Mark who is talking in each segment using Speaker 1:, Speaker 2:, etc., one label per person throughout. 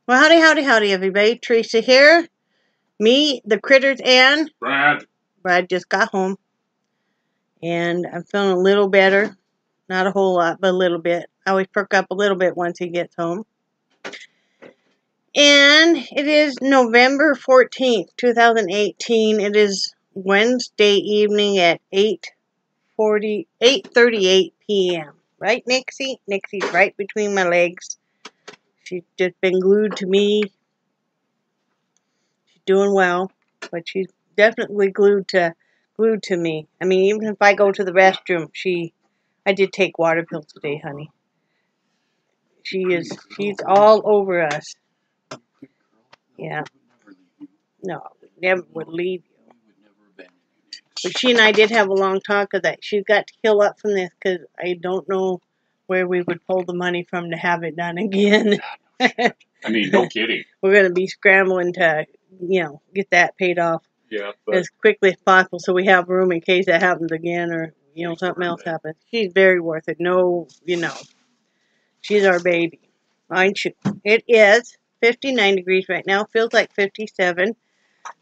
Speaker 1: Well, howdy, howdy, howdy, everybody. Teresa here. Me, the critters, and
Speaker 2: Brad.
Speaker 1: Brad just got home. And I'm feeling a little better. Not a whole lot, but a little bit. I always perk up a little bit once he gets home. And it is November 14th, 2018. It is Wednesday evening at 8:38 p.m. Right, Nixie? Nixie's right between my legs. She's just been glued to me. She's doing well, but she's definitely glued to me. I mean, even if I go to the restroom, I did take water pills today, honey. She's all over us. Yeah. No, never would leave you. But she and I did have a long talk of that. She's got to heal up from this because I don't know where we would pull the money from to have it done again.
Speaker 2: I mean, no kidding.
Speaker 1: We're going to be scrambling to, get that paid off as quickly as possible so we have room in case that happens again or, something else happens. She's very worth it. No, she's our baby. It is 59 degrees right now. Feels like 57.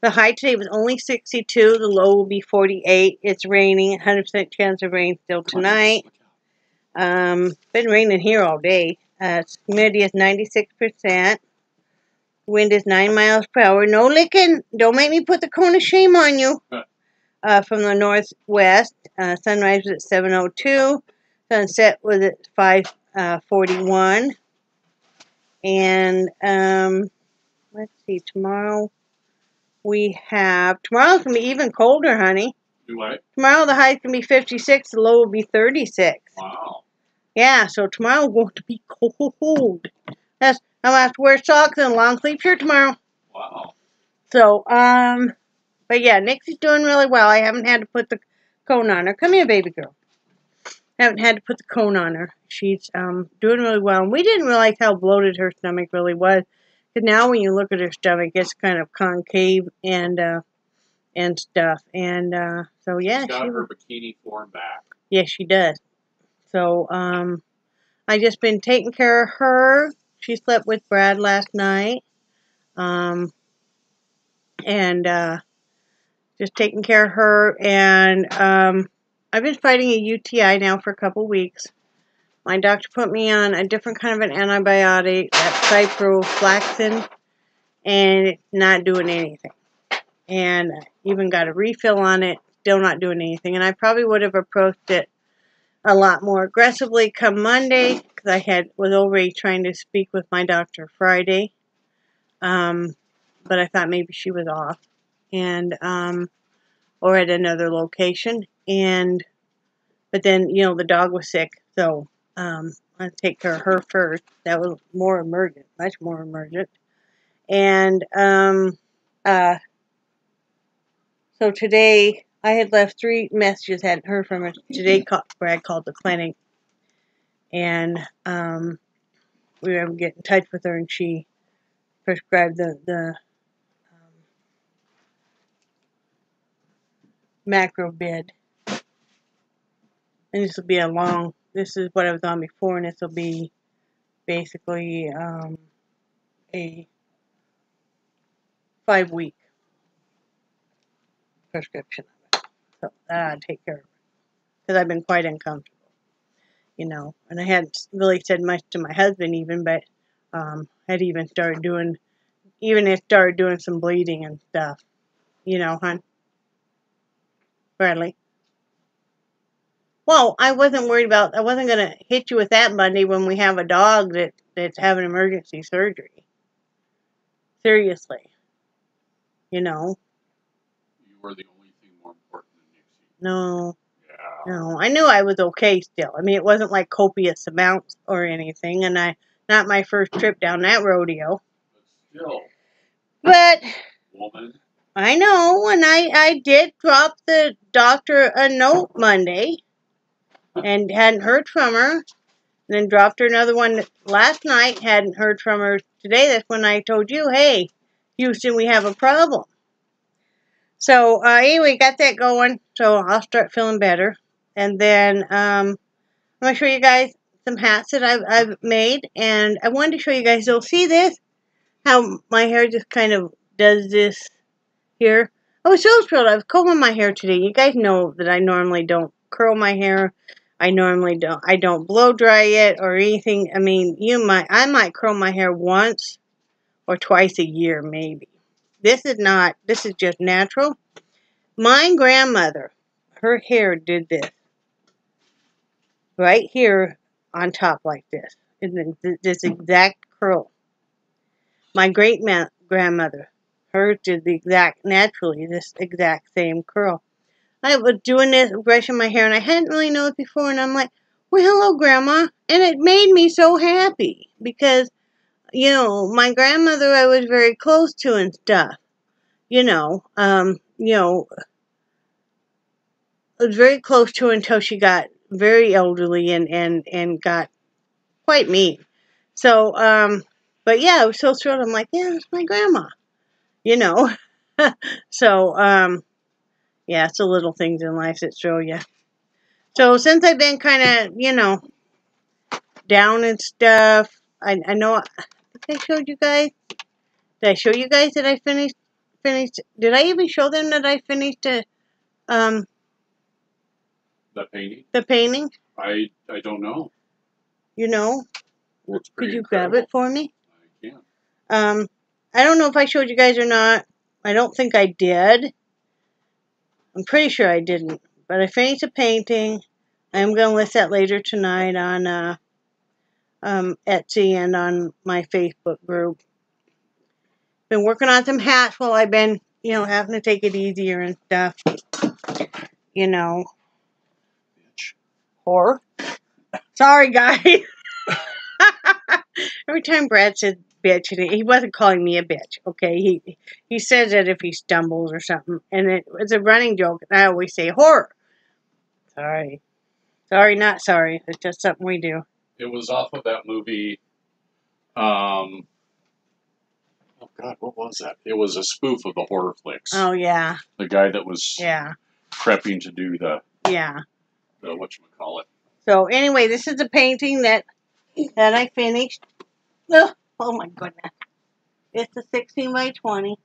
Speaker 1: The high today was only 62. The low will be 48. It's raining. 100% chance of rain still tonight. Been raining here all day. Humidity is 96%. Wind is 9 miles per hour. No licking. Don't make me put the cone of shame on you. From the northwest. Sunrise was at 7:02. Sunset was at 5:41. And let's see. Tomorrow's going to be even colder, honey.
Speaker 2: Do what?
Speaker 1: Tomorrow the high can be 56. The low will be 36.
Speaker 2: Wow.
Speaker 1: Yeah, so tomorrow going to be cold. I'm going to have to wear socks and a long sleeve shirt tomorrow.
Speaker 2: Wow.
Speaker 1: So, but yeah, Nixie's doing really well. I haven't had to put the cone on her. Come here, baby girl. Haven't had to put the cone on her. She's doing really well. And we didn't realize how bloated her stomach really was. Because now when you look at her stomach, it's kind of concave and stuff. And so, yeah.
Speaker 2: She's got her bikini form back.
Speaker 1: Yes, she does. So, I just been taking care of her. She slept with Brad last night. And just taking care of her. And I've been fighting a UTI now for a couple weeks. My doctor put me on a different kind of an antibiotic, that ciprofloxacin, and it's not doing anything. And I even got a refill on it, still not doing anything. And I probably would have approached it a lot more aggressively come Monday, because I was already trying to speak with my doctor Friday. But I thought maybe she was off, and or at another location. But then the dog was sick, so I take care of her first. That was more emergent, much more emergent. And so today I had left 3 messages, hadn't heard from her. Today Brad called the clinic, and we were able to get in touch with her, and she prescribed the macrobid. And this will be this is what I was on before, and this will be basically a 5-week prescription of it. So that I'd take care of it. Because I've been quite uncomfortable, And I hadn't really said much to my husband even, but had even started doing some bleeding and stuff. Hon? Bradley? Well, I wasn't going to hit you with that Monday when we have a dog that's having emergency surgery. Seriously. You
Speaker 2: were the only thing more important than Nixie.
Speaker 1: No.
Speaker 2: Yeah.
Speaker 1: No, I knew I was okay still. I mean, it wasn't like copious amounts or anything, and not my first trip down that rodeo.
Speaker 2: But still.
Speaker 1: But,
Speaker 2: woman.
Speaker 1: I know, and I did drop the doctor a note Monday, and hadn't heard from her, and then dropped her another one last night, hadn't heard from her today. That's when I told you, hey, Houston, we have a problem. So, anyway, got that going, so I'll start feeling better. And then, I'm going to show you guys some hats that I've made, and I wanted to show you guys, you'll see this. how my hair just kind of does this here. I was so thrilled. I was combing my hair today. You guys know that I normally don't curl my hair. I don't blow dry it or anything. I mean, I might curl my hair once or twice a year, maybe. This is just natural. My grandmother, her hair did this. Right here on top like this. And this exact curl. My grandmother, hers did the exact, naturally, this exact same curl. I was doing this, brushing my hair, and I hadn't really noticed before, and I'm like, well, hello, Grandma. And it made me so happy because, my grandmother I was very close to and stuff. I was very close to her until she got very elderly and got quite mean. So, but yeah, I was so thrilled. I'm like, yeah, it's my grandma, you know. So, yeah, it's the little things in life that thrill you. So since I've been kind of, down and stuff, I know, I think I showed you guys. Did I show you guys that I finished? Did I even show them that I finished
Speaker 2: the painting?
Speaker 1: The painting?
Speaker 2: I don't know.
Speaker 1: Could you grab it for me?
Speaker 2: I can.
Speaker 1: I don't know if I showed you guys or not. I don't think I did. I'm pretty sure I didn't. But I finished the painting. I'm going to list that later tonight on Etsy and on my Facebook group. Been working on some hats while I've been, having to take it easier and stuff. Bitch. Whore. Sorry, guys. Every time Brad said bitch, and he wasn't calling me a bitch, okay? He says that if he stumbles or something, and it's a running joke, and I always say whore. Sorry. Sorry, not sorry. It's just something we do.
Speaker 2: It was off of that movie, oh God, what was that? It was a spoof of the horror flicks.
Speaker 1: Oh, yeah.
Speaker 2: The guy that was prepping to do the whatchamacallit.
Speaker 1: So, anyway, this is a painting that I finished. Oh, my goodness. It's a 16 by 20.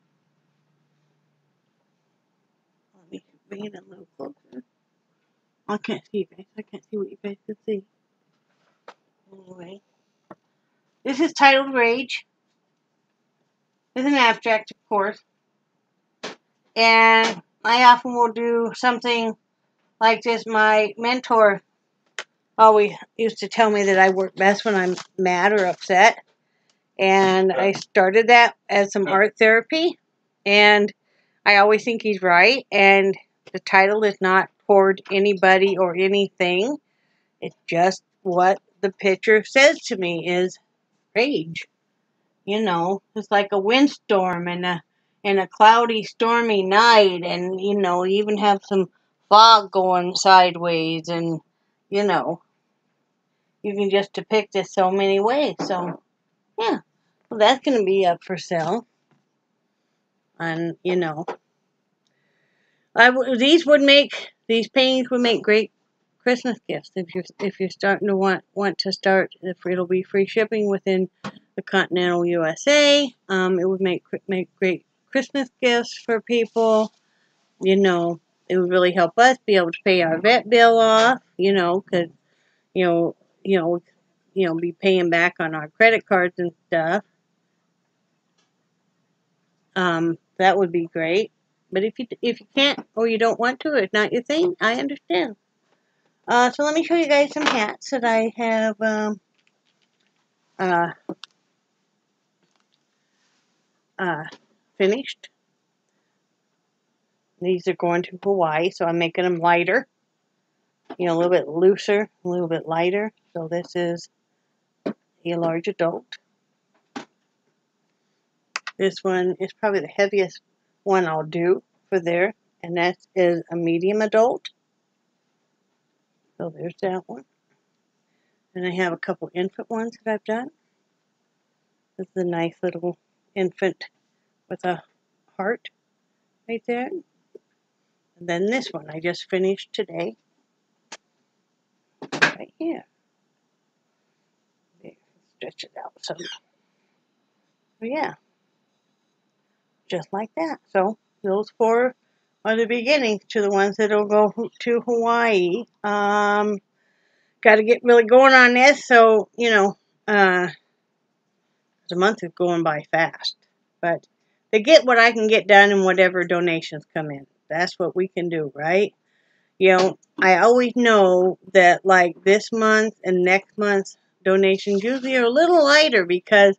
Speaker 1: Let me bring it a little closer. I can't see you guys. I can't see what you guys can see. Anyway. This is titled Rage. It's an abstract, of course. And I often will do something like this. My mentor always used to tell me that I work best when I'm mad or upset. And I started that as some art therapy. And I always think he's right. And the title is not toward anybody or anything. It's just what the picture says to me is rage. It's like a windstorm and a cloudy, stormy night. And, you even have some fog going sideways. And, you can just depict it so many ways. So, yeah. Well, that's going to be up for sale. And, these paintings would make great Christmas gifts if you're starting to want to start. If it'll be free shipping within the continental USA, it would make great Christmas gifts for people. It would really help us be able to pay our vet bill off. Because be paying back on our credit cards and stuff. That would be great. But if you can't or you don't want to, it's not your thing, I understand. So let me show you guys some hats that I have finished. These are going to Hawaii, so I'm making them lighter. A little bit looser, a little bit lighter. So this is a large adult. This one is probably the heaviest one I'll do for there, and that is a medium adult. So there's that one. And I have a couple infant ones that I've done. This is a nice little infant with a heart right there. And then this one I just finished today. Right here. There, stretch it out some. So yeah, just like that. So those 4 are the beginning to the ones that'll go to Hawaii. Got to get really going on this. So, the month is going by fast. But to get what I can get done and whatever donations come in. That's what we can do, right? I always know that like this month and next month's donations usually are a little lighter because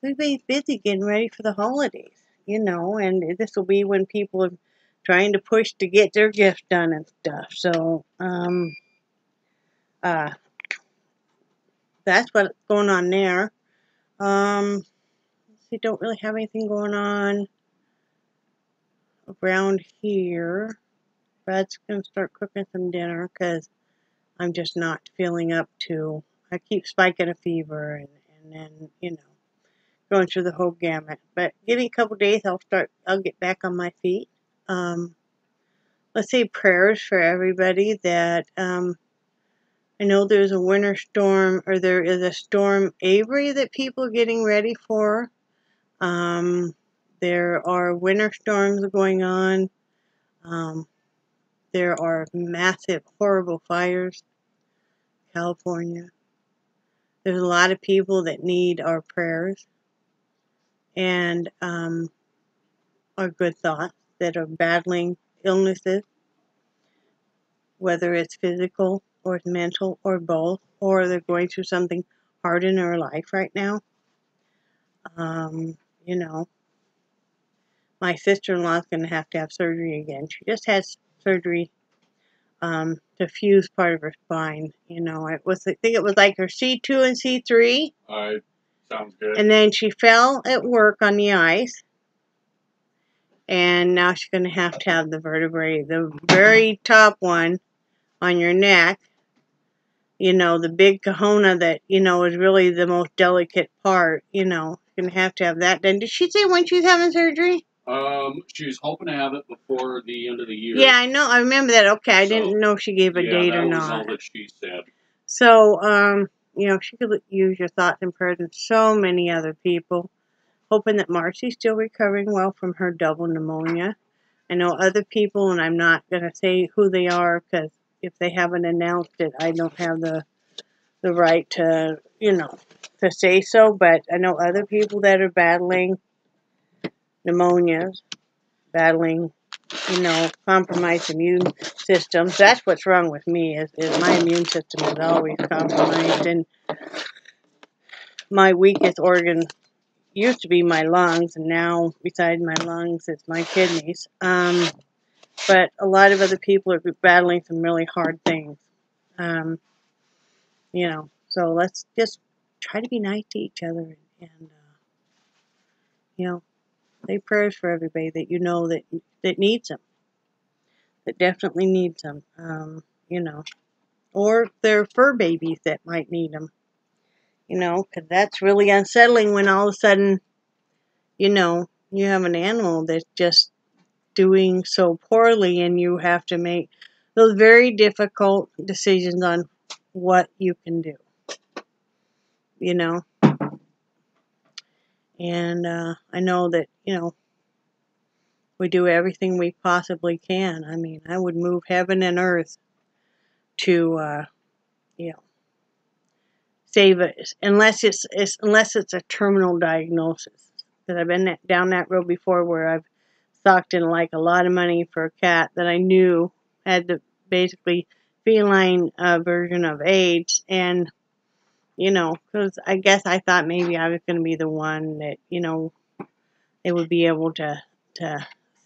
Speaker 1: everybody's busy getting ready for the holidays, and this will be when people are trying to push to get their gifts done and stuff. So, that's what's going on there. Let's see, don't really have anything going on around here. Brad's going to start cooking some dinner because I'm just not feeling up to. I keep spiking a fever and then, going through the whole gamut. But give me a couple days, I'll get back on my feet. Let's say prayers for everybody that, I know there's a winter storm, or there is a storm Avery that people are getting ready for. There are winter storms going on. There are massive, horrible fires in California. There's a lot of people that need our prayers and our good thoughts that are battling illnesses, whether it's physical or mental or both, or they're going through something hard in their life right now. My sister-in-law is going to have surgery again. She just had surgery to fuse part of her spine. I think it was like her C2 and C3.
Speaker 2: Sounds good.
Speaker 1: And then she fell at work on the ice. And now she's going to have the vertebrae, the very top one on your neck. The big kahuna that, is really the most delicate part, going to have that done. Did she say when she's having surgery?
Speaker 2: She's hoping to have it before the end of the year.
Speaker 1: Yeah, I know. I remember that. Okay, I didn't know if she gave a date or not.
Speaker 2: Yeah, that was all that she said.
Speaker 1: So, she could use your thoughts and prayers and so many other people. Hoping that Marcy's still recovering well from her double pneumonia. I know other people, and I'm not going to say who they are because if they haven't announced it, I don't have the right to, to say so. But I know other people that are battling pneumonias, battling, compromised immune systems. That's what's wrong with me is my immune system is always compromised. And my weakest organ used to be my lungs, and now besides my lungs, it's my kidneys. But a lot of other people are battling some really hard things. So let's just try to be nice to each other and say prayers for everybody that that needs them, that definitely needs them, or their fur babies that might need them, because that's really unsettling when all of a sudden, you have an animal that's just doing so poorly and you have to make those very difficult decisions on what you can do, and I know that, we do everything we possibly can. I mean, I would move heaven and earth to, save it, unless it's a terminal diagnosis. Because I've been down that road before where I've socked in like a lot of money for a cat that I knew had the basically feline version of AIDS, and because I guess I thought maybe I was going to be the one that they would be able to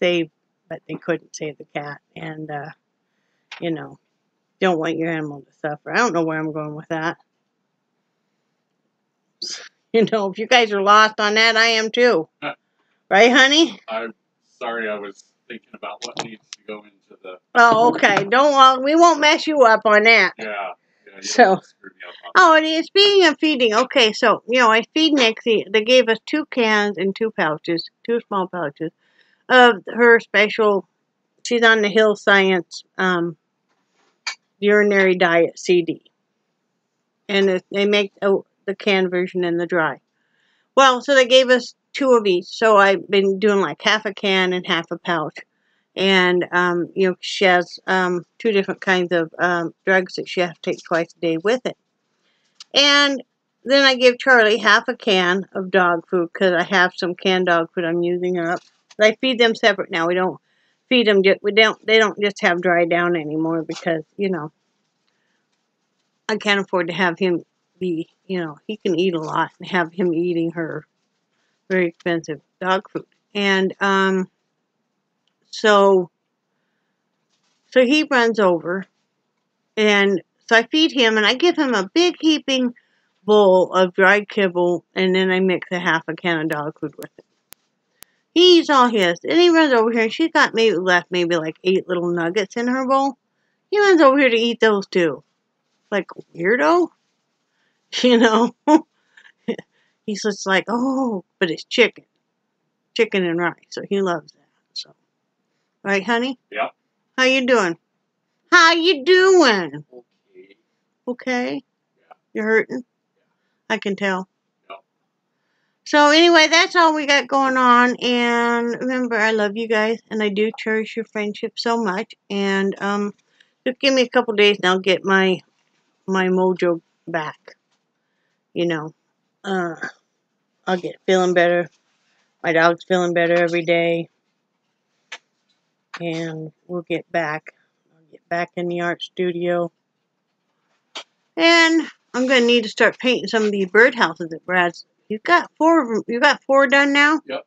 Speaker 1: save, but they couldn't save the cat, and don't want your animal to suffer. I don't know where I'm going with that. If you guys are lost on that, I am too. Right, honey?
Speaker 2: I'm sorry, I was thinking about what needs to go into the...
Speaker 1: Oh, okay. We won't mess you up on that.
Speaker 2: Yeah,
Speaker 1: so, and speaking of feeding, okay, so, I feed Nixie. They gave us 2 cans and 2 pouches, 2 small pouches, of her special, she's on the Hill Science urinary diet CD. And they make the canned version and the dry. Well, so they gave us 2 of each. So I've been doing like half a can and half a pouch. And, you know, she has 2 different kinds of drugs that she has to take twice a day with it. And then I give Charlie half a can of dog food because I have some canned dog food I'm using up. But I feed them separate now. We don't feed them. They don't just have dry down anymore because, you know, I can't afford to have him be, you know, he can eat a lot and have him eating her very expensive dog food. And so he runs over, and so I feed him, and I give him a big heaping bowl of dried kibble, and then I mix a half a can of dog food with it. He eats all his, and he runs over here, and she's got maybe like 8 little nuggets in her bowl. He runs over here to eat those too. Like a weirdo, you know. He's just like, oh, but it's chicken and rice, so he loves that. So, right, honey?
Speaker 2: Yeah.
Speaker 1: How you doing? How you doing?
Speaker 2: Okay.
Speaker 1: Okay.
Speaker 2: Yeah.
Speaker 1: You're hurting? Yeah. I can tell.
Speaker 2: Yeah.
Speaker 1: So anyway, that's all we got going on. And remember, I love you guys, and I do cherish your friendship so much. And just give me a couple days, and I'll get my mojo back. You know, I'll get feeling better. My dog's feeling better every day. And we'll get back. I'll get back in the art studio. And I'm going to need to start painting some of these birdhouses that Brad's. You've got 4 of them. You got 4 done now?
Speaker 2: Yep.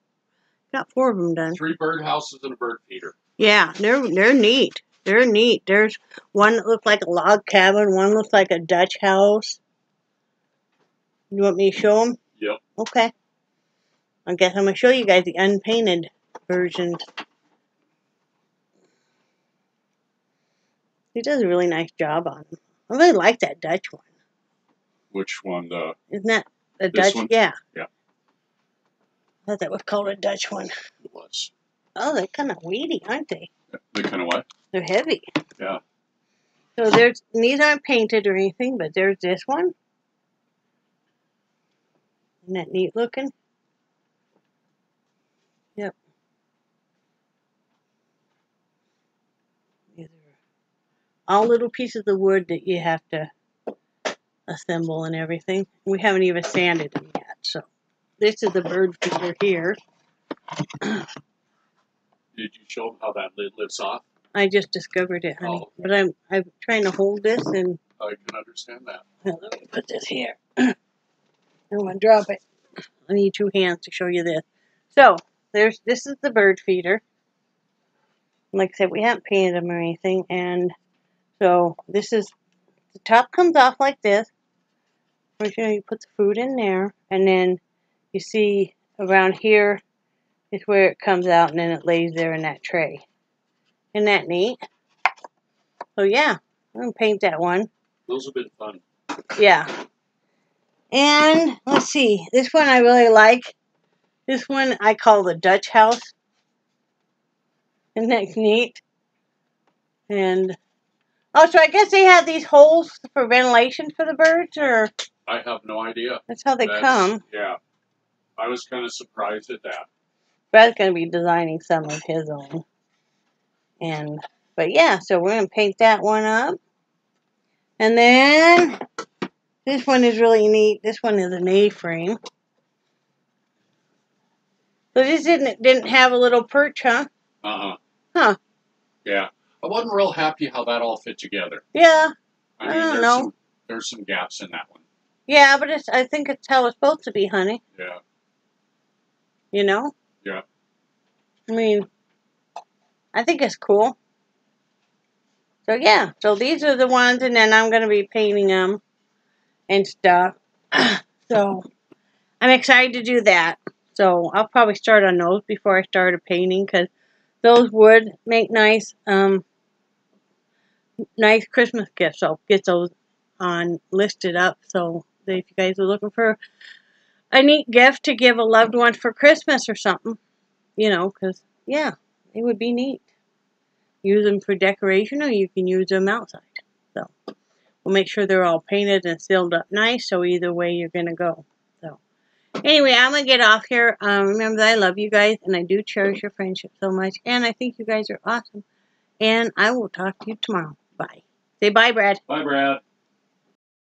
Speaker 1: Got 4 of them done.
Speaker 2: 3 birdhouses and a bird feeder.
Speaker 1: Yeah, they're neat. They're neat. There's one that looks like a log cabin. One looks like a Dutch house. You want me to show them?
Speaker 2: Yep.
Speaker 1: Okay. I guess I'm going to show you guys the unpainted versions. He does a really nice job on them. I really like that Dutch one.
Speaker 2: Which one?
Speaker 1: Isn't that a Dutch?
Speaker 2: One?
Speaker 1: Yeah.
Speaker 2: Yeah.
Speaker 1: I thought that was called a Dutch one.
Speaker 2: It was.
Speaker 1: Oh, they're kind of weedy, aren't they?
Speaker 2: They're kind of what?
Speaker 1: They're heavy.
Speaker 2: Yeah.
Speaker 1: So these aren't painted or anything, but there's this one. Isn't that neat looking? Yep. These are all little pieces of wood that you have to assemble and everything. We haven't even sanded them yet, so this is the bird feeder here.
Speaker 2: Did you show them how that lid lifts off?
Speaker 1: I just discovered it, honey.
Speaker 2: Oh.
Speaker 1: But I'm trying to hold this, and
Speaker 2: I can understand that.
Speaker 1: well, let me put this here. I don't want to drop it. I need 2 hands to show you this. So this is the bird feeder. Like I said, we haven't painted them or anything, and so this is the top comes off like this. You put the food in there, and then you see around here is where it comes out, and then it lays there in that tray. Isn't that neat? So yeah, I'm gonna paint that one.
Speaker 2: Those have been fun.
Speaker 1: Yeah. And let's see, this one I really like. This one I call the Dutch house. Isn't that neat? And oh, so I guess they have these holes for ventilation for the birds, or
Speaker 2: I have no idea.
Speaker 1: That's how they come.
Speaker 2: Yeah. I was kind of surprised at that.
Speaker 1: Brad's going to be designing some of his own. But yeah, so we're going to paint that one up. And then this one is really neat. This one is an A-frame. So this didn't have a little perch, huh?
Speaker 2: Uh-huh.
Speaker 1: Huh.
Speaker 2: Yeah. I wasn't real happy how that all fit together.
Speaker 1: Yeah.
Speaker 2: I don't know. There's some gaps in that one.
Speaker 1: Yeah, but I think it's how it's supposed to be, honey.
Speaker 2: Yeah.
Speaker 1: You know?
Speaker 2: Yeah.
Speaker 1: I mean, I think it's cool. So yeah, so these are the ones, and then I'm going to be painting them and stuff. So I'm excited to do that. So I'll probably start on those before I start painting, because those would make nice Christmas gifts. So I'll get those listed up. So that if you guys are looking for a neat gift to give a loved one for Christmas or something, you know, because yeah, it would be neat. Use them for decoration, or you can use them outside. So we'll make sure they're all painted and sealed up nice, so either way you're going to go. So Anyway, I'm going to get off here. Remember that I love you guys, and I do cherish your friendship so much. And I think you guys are awesome. And I will talk to you tomorrow. Bye. Say bye, Brad.
Speaker 2: Bye, Brad.